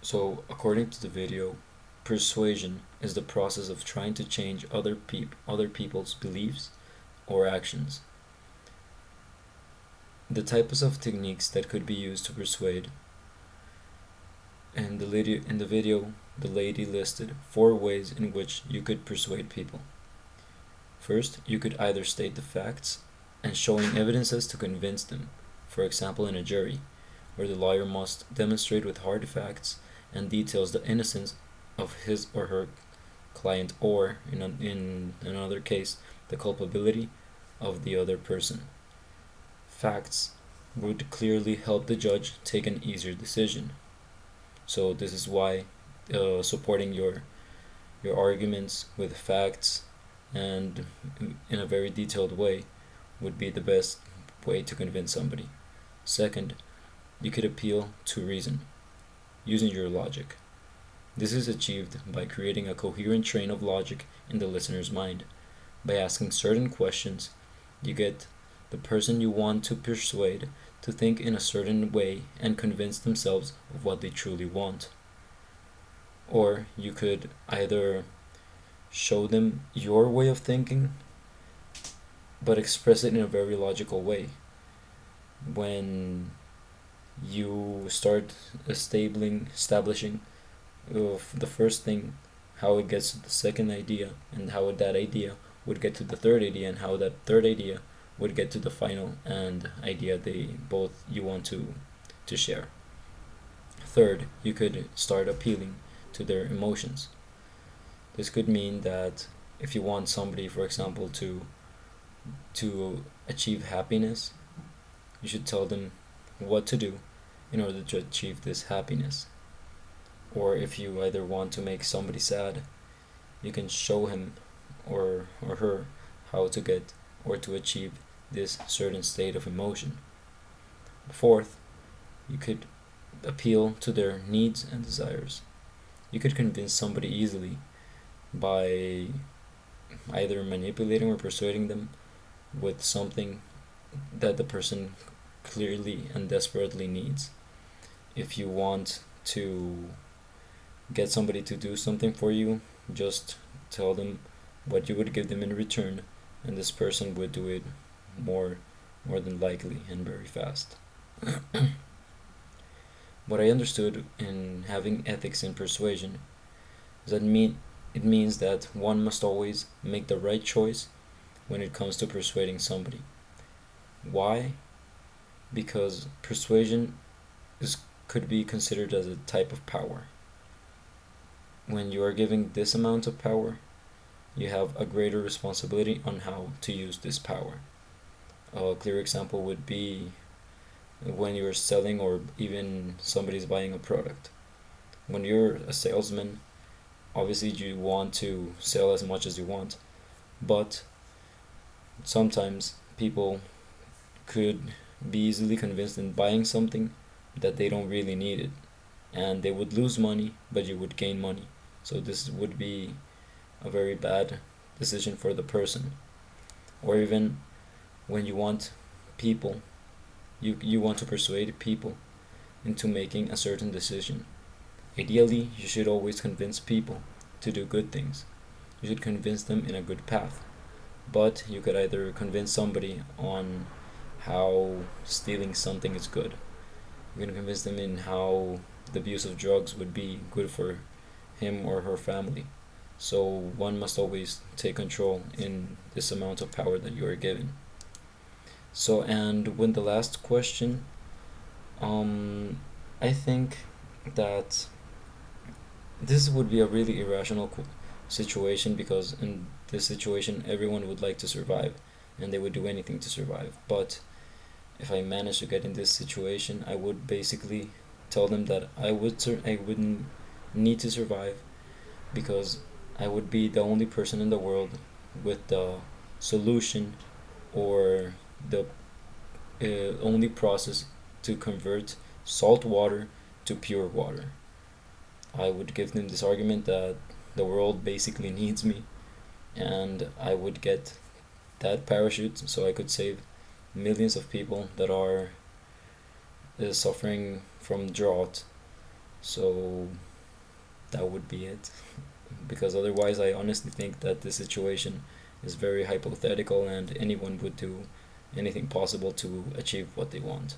So, according to the video, persuasion is the process of trying to change other people's beliefs or actions. The types of techniques that could be used to persuade. And in the video, the lady listed 4 ways in which you could persuade people. First, you could either state the facts and showing evidences to convince them, for example in a jury, where the lawyer must demonstrate with hard facts and details the innocence of his or her client, or in another case, the culpability of the other person. Facts would clearly help the judge take an easier decision. So this is why supporting your arguments with facts and in a very detailed way would be the best way to convince somebody. Second, you could appeal to reason using your logic. This is achieved by creating a coherent train of logic in the listener's mind. By asking certain questions, you get the person you want to persuade to think in a certain way and convince themselves of what they truly want. Or you could either show them your way of thinking but express it in a very logical way. When you start establishing the first thing, how it gets to the second idea, and how that idea would get to the third idea, and how that third idea would get to the final and idea they both you want to share. Third, you could start appealing to their emotions. This could mean that if you want somebody, for example, to achieve happiness, you should tell them what to do in order to achieve this happiness. Or if you either want to make somebody sad, you can show him or her how to get or to achieve this certain state of emotion. Fourth, you could appeal to their needs and desires. You could convince somebody easily by either manipulating or persuading them with something that the person clearly and desperately needs. If you want to get somebody to do something for you, just tell them what you would give them in return, and this person would do it more than likely and very fast. What I understood in having ethics in persuasion is that it means that one must always make the right choice when it comes to persuading somebody. Why? Because persuasion could be considered as a type of power. When you are giving this amount of power, you have a greater responsibility on how to use this power. A clear example would be when you're selling or even somebody's buying a product. When you're a salesman, obviously you want to sell as much as you want, but sometimes people could be easily convinced in buying something that they don't really need it, and they would lose money but you would gain money. So this would be a very bad decision for the person. Or even when you want people, you want to persuade people into making a certain decision. Ideally, you should always convince people to do good things. You should convince them in a good path. But you could either convince somebody on how stealing something is good. You can convince them in how the abuse of drugs would be good for him or her family. So one must always take control in this amount of power that you are given. So, and when the last question, I think that this would be a really irrational situation, because in this situation everyone would like to survive and they would do anything to survive. But if I manage to get in this situation, I would basically tell them that I wouldn't need to survive, because I would be the only person in the world with the solution or the only process to convert salt water to pure water. I would give them this argument that the world basically needs me, and I would get that parachute so I could save millions of people that are suffering from drought So that would be it. Because otherwise, I honestly think that the situation is very hypothetical and anyone would do anything possible to achieve what they want.